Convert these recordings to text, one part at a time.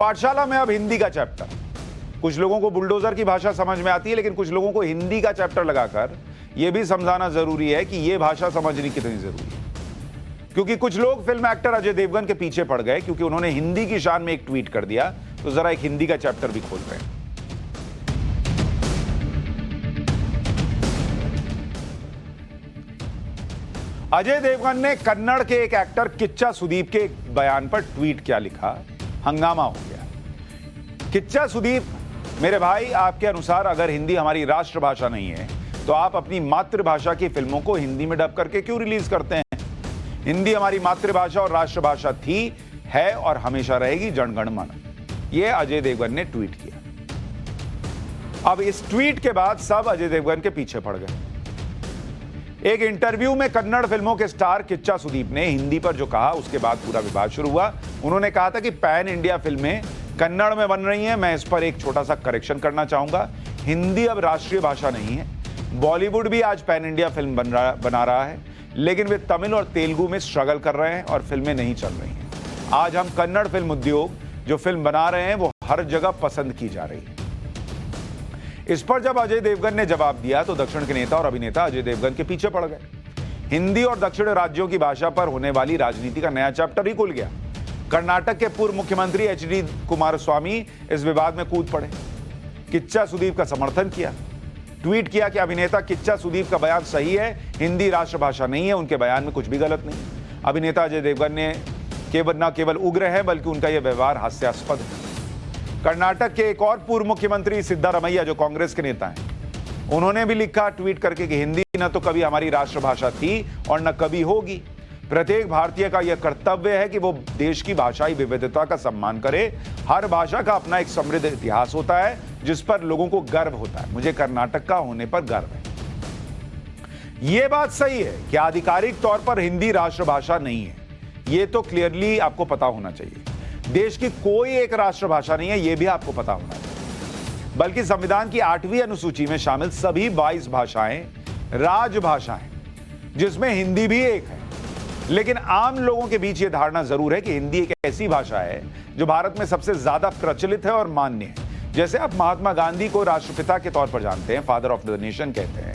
पाठशाला में अब हिंदी का चैप्टर। कुछ लोगों को बुलडोजर की भाषा समझ में आती है, लेकिन कुछ लोगों को हिंदी का चैप्टर लगाकर यह भी समझाना जरूरी है कि यह भाषा समझनी कितनी जरूरी है। क्योंकि कुछ लोग फिल्म एक्टर अजय देवगन के पीछे पड़ गए क्योंकि उन्होंने हिंदी की शान में एक ट्वीट कर दिया, तो जरा एक हिंदी का चैप्टर भी खोल रहे हैं। अजय देवगन ने कन्नड़ के एक एक्टर किच्चा सुदीप के एक बयान पर ट्वीट क्या लिखा, हंगामा हो गया। किच्चा सुदीप, मेरे भाई, आपके अनुसार अगर हिंदी हमारी राष्ट्रभाषा नहीं है तो आप अपनी मातृभाषा की फिल्मों को हिंदी में डब करके क्यों रिलीज करते हैं? हिंदी हमारी मातृभाषा और राष्ट्रभाषा थी, है और हमेशा रहेगी, जनगण मन। यह अजय देवगन ने ट्वीट किया। अब इस ट्वीट के बाद सब अजय देवगन के पीछे पड़ गए। एक इंटरव्यू में कन्नड़ फिल्मों के स्टार किच्चा सुदीप ने हिंदी पर जो कहा, उसके बाद पूरा विवाद शुरू हुआ। उन्होंने कहा था कि पैन इंडिया फिल्में कन्नड़ में बन रही हैं, मैं इस पर एक छोटा सा करेक्शन करना चाहूंगा। हिंदी अब राष्ट्रीय भाषा नहीं है। बॉलीवुड भी आज पैन इंडिया फिल्म बना रहा है, लेकिन वे तमिल और तेलुगु में स्ट्रगल कर रहे हैं और फिल्में नहीं चल रही हैं। आज हम कन्नड़ फिल्म उद्योग जो फिल्म बना रहे हैं वो हर जगह पसंद की जा रही है। इस पर जब अजय देवगन ने जवाब दिया तो दक्षिण के नेता और अभिनेता अजय देवगन के पीछे पड़ गए। हिंदी और दक्षिण राज्यों की भाषा पर होने वाली राजनीति का नया चैप्टर ही खुल गया। कर्नाटक के पूर्व मुख्यमंत्री एच.डी. कुमारस्वामी इस विवाद में कूद पड़े, किच्चा सुदीप का समर्थन किया, ट्वीट किया कि अभिनेता किच्चा सुदीप का बयान सही है, हिंदी राष्ट्रभाषा नहीं है, उनके बयान में कुछ भी गलत नहीं। अभिनेता अजय देवगन ने न केवल उग्र है बल्कि उनका यह व्यवहार हास्यास्पद है। कर्नाटक के एक और पूर्व मुख्यमंत्री सिद्धारमैया, जो कांग्रेस के नेता हैं, उन्होंने भी लिखा ट्वीट करके कि हिंदी न तो कभी हमारी राष्ट्रभाषा थी और न कभी होगी। प्रत्येक भारतीय का यह कर्तव्य है कि वो देश की भाषाई विविधता का सम्मान करे। हर भाषा का अपना एक समृद्ध इतिहास होता है जिस पर लोगों को गर्व होता है। मुझे कर्नाटक का होने पर गर्व है। यह बात सही है कि आधिकारिक तौर पर हिंदी राष्ट्रभाषा नहीं है, यह तो क्लियरली आपको पता होना चाहिए। देश की कोई एक राष्ट्रभाषा नहीं है, यह भी आपको पता होना चाहिए। बल्कि संविधान की 8वीं अनुसूची में शामिल सभी 22 भाषाएं राजभाषाएं, जिसमें हिंदी भी एक है। लेकिन आम लोगों के बीच यह धारणा जरूर है कि हिंदी एक ऐसी भाषा है जो भारत में सबसे ज्यादा प्रचलित है और मान्य है। जैसे आप महात्मा गांधी को राष्ट्रपिता के तौर पर जानते हैं, फादर ऑफ द नेशन कहते हैं,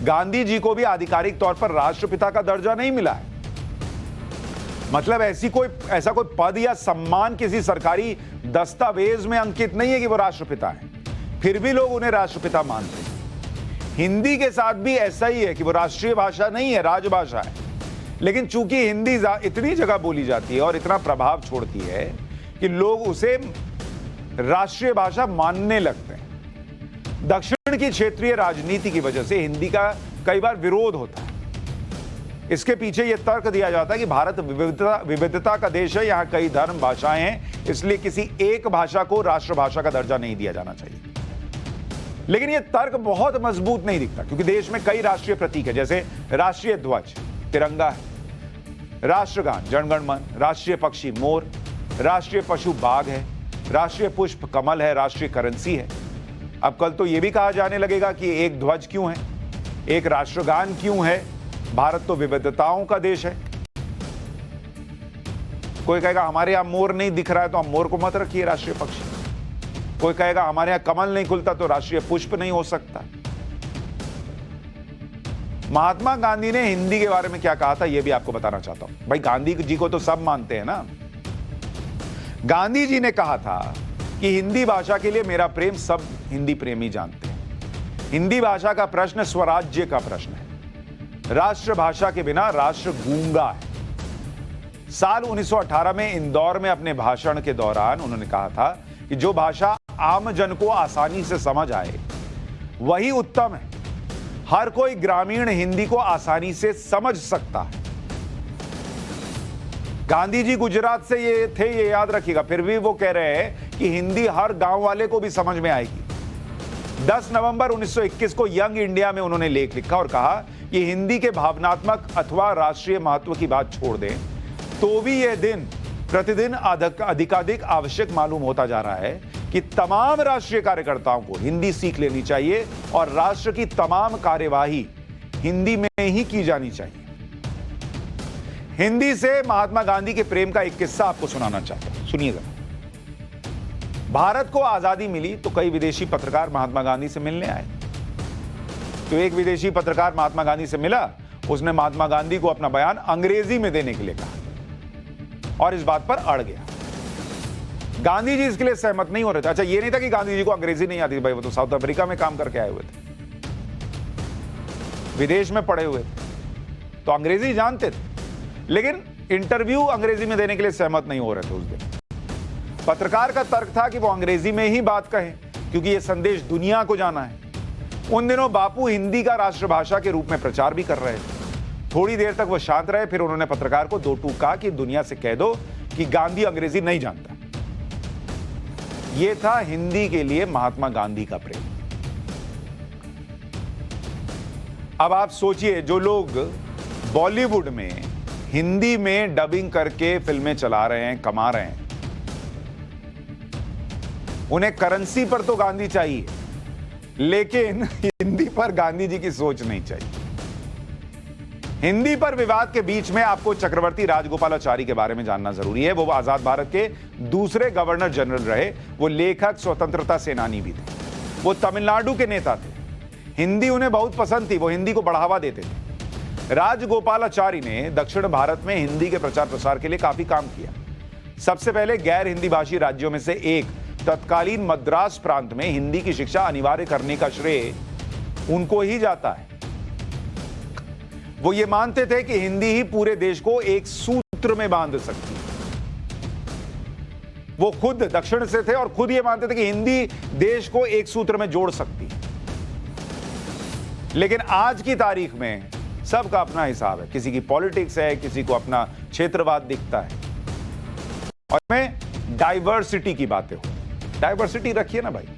गांधी जी को भी आधिकारिक तौर पर राष्ट्रपिता का दर्जा नहीं मिला है। मतलब ऐसा कोई पद या सम्मान किसी सरकारी दस्तावेज में अंकित नहीं है कि वो राष्ट्रपिता है, फिर भी लोग उन्हें राष्ट्रपिता मानते हैं। हिंदी के साथ भी ऐसा ही है कि वो राष्ट्रीय भाषा नहीं है, राजभाषा है। लेकिन चूंकि हिंदी इतनी जगह बोली जाती है और इतना प्रभाव छोड़ती है कि लोग उसे राष्ट्रीय भाषा मानने लगते हैं। दक्षिण की क्षेत्रीय राजनीति की वजह से हिंदी का कई बार विरोध होता है। इसके पीछे यह तर्क दिया जाता है कि भारत विविधता का देश है, यहां कई धर्म, भाषाएं हैं, इसलिए किसी एक भाषा को राष्ट्रभाषा का दर्जा नहीं दिया जाना चाहिए। लेकिन यह तर्क बहुत मजबूत नहीं दिखता, क्योंकि देश में कई राष्ट्रीय प्रतीक है, जैसे राष्ट्रीय ध्वज तिरंगा है, राष्ट्रगान जनगण मन, राष्ट्रीय पक्षी मोर, राष्ट्रीय पशु बाघ है, राष्ट्रीय पुष्प कमल है, राष्ट्रीय करेंसी है। अब कल तो यह भी कहा जाने लगेगा कि एक ध्वज क्यों है, एक राष्ट्रगान क्यों है, भारत तो विविधताओं का देश है। कोई कहेगा हमारे यहां मोर नहीं दिख रहा है तो हम मोर को मत रखिए राष्ट्रीय पक्षी। कोई कहेगा हमारे यहां कमल नहीं खुलता तो राष्ट्रीय पुष्प नहीं हो सकता। महात्मा गांधी ने हिंदी के बारे में क्या कहा था यह भी आपको बताना चाहता हूं। भाई, गांधी जी को तो सब मानते हैं ना। गांधी जी ने कहा था कि हिंदी भाषा के लिए मेरा प्रेम सब हिंदी प्रेमी जानते हैं। हिंदी भाषा का प्रश्न स्वराज्य का प्रश्न है। राष्ट्रभाषा के बिना राष्ट्र गूंगा है। साल 1918 में इंदौर में अपने भाषण के दौरान उन्होंने कहा था कि जो भाषा आम जन को आसानी से समझ आए वही उत्तम है। हर कोई ग्रामीण हिंदी को आसानी से समझ सकता है। गांधी जी गुजरात से ये थे, ये याद रखिएगा, फिर भी वो कह रहे हैं कि हिंदी हर गांव वाले को भी समझ में आएगी। 10 नवंबर 1921 को यंग इंडिया में उन्होंने लेख लिखा और कहा कि हिंदी के भावनात्मक अथवा राष्ट्रीय महत्व की बात छोड़ दें तो भी यह दिन प्रतिदिन अधिकाधिक आवश्यक मालूम होता जा रहा है कि तमाम राष्ट्रीय कार्यकर्ताओं को हिंदी सीख लेनी चाहिए और राष्ट्र की तमाम कार्यवाही हिंदी में ही की जानी चाहिए। हिंदी से महात्मा गांधी के प्रेम का एक किस्सा आपको सुनाना चाहता हूं, सुनिएगा। भारत को आजादी मिली तो कई विदेशी पत्रकार महात्मा गांधी से मिलने आए। तो एक विदेशी पत्रकार महात्मा गांधी से मिला, उसने महात्मा गांधी को अपना बयान अंग्रेजी में देने के लिए कहा और इस बात पर अड़ गया। गांधी जी इसके लिए सहमत नहीं हो रहे थे। अच्छा, ये नहीं था कि गांधी जी को अंग्रेजी नहीं आती थी, भाई वो तो साउथ अफ्रीका में काम करके आए हुए थे, विदेश में पढ़े हुए थे, तो अंग्रेजी जानते थे, लेकिन इंटरव्यू अंग्रेजी में देने के लिए सहमत नहीं हो रहे थे उस दिन। पत्रकार का तर्क था कि वो अंग्रेजी में ही बात कहें क्योंकि ये संदेश दुनिया को जाना है। उन दिनों बापू हिंदी का राष्ट्रभाषा के रूप में प्रचार भी कर रहे थे। थोड़ी देर तक वो शांत रहे, फिर उन्होंने पत्रकार को दो टूक कहा कि दुनिया से कह दो कि गांधी अंग्रेजी नहीं जानता। यह था हिंदी के लिए महात्मा गांधी का प्रेम। अब आप सोचिए, जो लोग बॉलीवुड में हिंदी में डबिंग करके फिल्में चला रहे हैं, कमा रहे हैं, उन्हें करेंसी पर तो गांधी चाहिए, लेकिन हिंदी पर गांधी जी की सोच नहीं चाहिए। हिंदी पर विवाद के बीच में आपको चक्रवर्ती राजगोपालाचारी के बारे में जानना जरूरी है। वो आजाद भारत के दूसरे गवर्नर जनरल रहे। वो लेखक, स्वतंत्रता सेनानी भी थे। वो तमिलनाडु के नेता थे। हिंदी उन्हें बहुत पसंद थी, वो हिंदी को बढ़ावा देते थे। राजगोपालाचारी ने दक्षिण भारत में हिंदी के प्रचार प्रसार के लिए काफी काम किया। सबसे पहले गैर हिंदी भाषी राज्यों में से एक तत्कालीन मद्रास प्रांत में हिंदी की शिक्षा अनिवार्य करने का श्रेय उनको ही जाता है। वो ये मानते थे कि हिंदी ही पूरे देश को एक सूत्र में बांध सकती है। वो खुद दक्षिण से थे और खुद ये मानते थे कि हिंदी देश को एक सूत्र में जोड़ सकती है। लेकिन आज की तारीख में सबका अपना हिसाब है। किसी की पॉलिटिक्स है, किसी को अपना क्षेत्रवाद दिखता है, और में डाइवर्सिटी की बातें हो। डाइवर्सिटी रखिए ना भाई,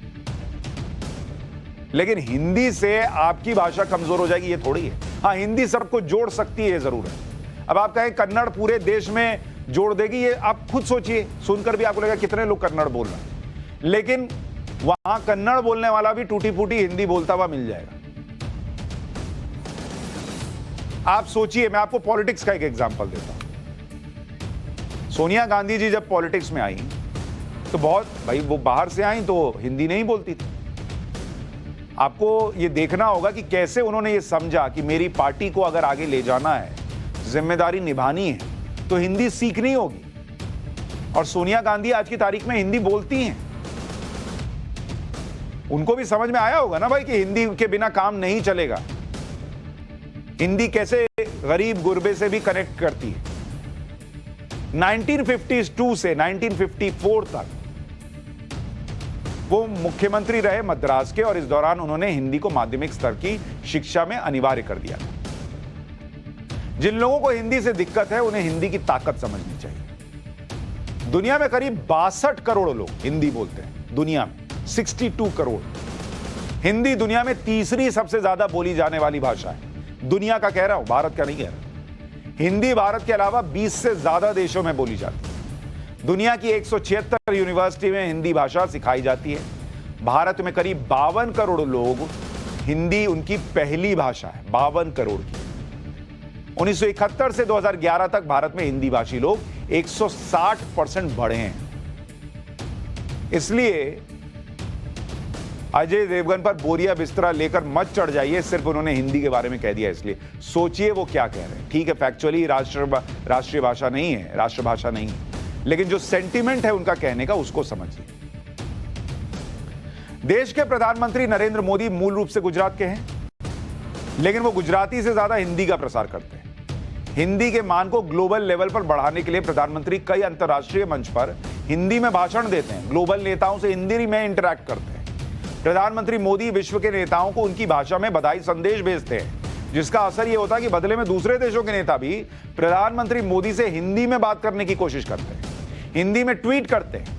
लेकिन हिंदी से आपकी भाषा कमजोर हो जाएगी ये थोड़ी है। हाँ, हिंदी सबको जोड़ सकती है, ये जरूर है। अब आप कहें कन्नड़ पूरे देश में जोड़ देगी, ये आप खुद सोचिए, सुनकर भी आपको लगेगा कितने लोग कन्नड़ बोल रहे हैं, लेकिन वहां कन्नड़ बोलने वाला भी टूटी फूटी हिंदी बोलता हुआ मिल जाएगा। आप सोचिए, मैं आपको पॉलिटिक्स का एक एग्जांपल देता हूं। सोनिया गांधी जी जब पॉलिटिक्स में आई तो बहुत, भाई वो बाहर से आई तो हिंदी नहीं बोलती थी। आपको ये देखना होगा कि कैसे उन्होंने ये समझा कि मेरी पार्टी को अगर आगे ले जाना है, जिम्मेदारी निभानी है, तो हिंदी सीखनी होगी। और सोनिया गांधी आज की तारीख में हिंदी बोलती हैं। उनको भी समझ में आया होगा ना भाई कि हिंदी के बिना काम नहीं चलेगा। हिंदी कैसे गरीब गुरबे से भी कनेक्ट करती है। 1952 से 1954 तक वो मुख्यमंत्री रहे मद्रास के, और इस दौरान उन्होंने हिंदी को माध्यमिक स्तर की शिक्षा में अनिवार्य कर दिया। जिन लोगों को हिंदी से दिक्कत है उन्हें हिंदी की ताकत समझनी चाहिए। दुनिया में करीब 62 करोड़ लोग हिंदी बोलते हैं। दुनिया में 62 करोड़। हिंदी दुनिया में तीसरी सबसे ज्यादा बोली जाने वाली भाषा है। दुनिया का कह रहा हूं, भारत का नहीं कह रहा। हिंदी भारत के अलावा 20 से ज्यादा देशों में बोली जाती है। दुनिया की 176 यूनिवर्सिटी में हिंदी भाषा सिखाई जाती है। भारत में करीब 52 करोड़ लोग हिंदी उनकी पहली भाषा है। 52 करोड़ की। 1971 से 2011 तक भारत में हिंदी भाषी लोग 160% बढ़े हैं। इसलिए अजय देवगन पर बोरिया बिस्तरा लेकर मत चढ़ जाइए, सिर्फ उन्होंने हिंदी के बारे में कह दिया इसलिए। सोचिए वो क्या कह रहे हैं। ठीक है, फैक्चुअली राष्ट्रीय भाषा नहीं है, राष्ट्रभाषा नहीं है, लेकिन जो सेंटिमेंट है उनका कहने का, उसको समझिए। देश के प्रधानमंत्री नरेंद्र मोदी मूल रूप से गुजरात के हैं, लेकिन वो गुजराती से ज्यादा हिंदी का प्रसार करते हैं। हिंदी के मान को ग्लोबल लेवल पर बढ़ाने के लिए प्रधानमंत्री कई अंतर्राष्ट्रीय मंच पर हिंदी में भाषण देते हैं। ग्लोबल नेताओं से हिंदी में इंटरैक्ट करते हैं। प्रधानमंत्री मोदी विश्व के नेताओं को उनकी भाषा में बधाई संदेश भेजते हैं, जिसका असर यह होता है कि बदले में दूसरे देशों के नेता भी प्रधानमंत्री मोदी से हिंदी में बात करने की कोशिश करते हैं, हिंदी में ट्वीट करते हैं।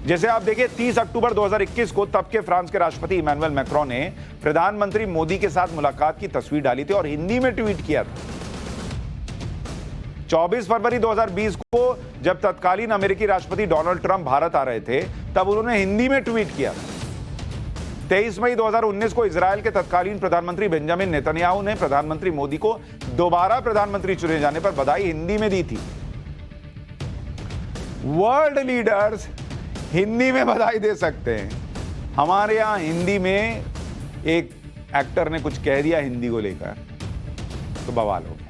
जैसे आप देखिए, 30 अक्टूबर 2021 को तब के फ्रांस के राष्ट्रपति इमैनुअल मैक्रोन ने प्रधानमंत्री मोदी के साथ मुलाकात की तस्वीर डाली थी और हिंदी में ट्वीट किया था। 24 फरवरी 2020 को जब तत्कालीन अमेरिकी राष्ट्रपति डोनाल्ड ट्रंप भारत आ रहे थे, तब उन्होंने हिंदी में ट्वीट किया था। 23 मई 2019 को इजराइल के तत्कालीन प्रधानमंत्री बेंजामिन नेतन्याहू ने प्रधानमंत्री मोदी को दोबारा प्रधानमंत्री चुने जाने पर बधाई हिंदी में दी थी। वर्ल्ड लीडर्स हिंदी में बधाई दे सकते हैं। हमारे यहाँ हिंदी में एक एक्टर ने कुछ कह दिया हिंदी को लेकर तो बवाल हो गया।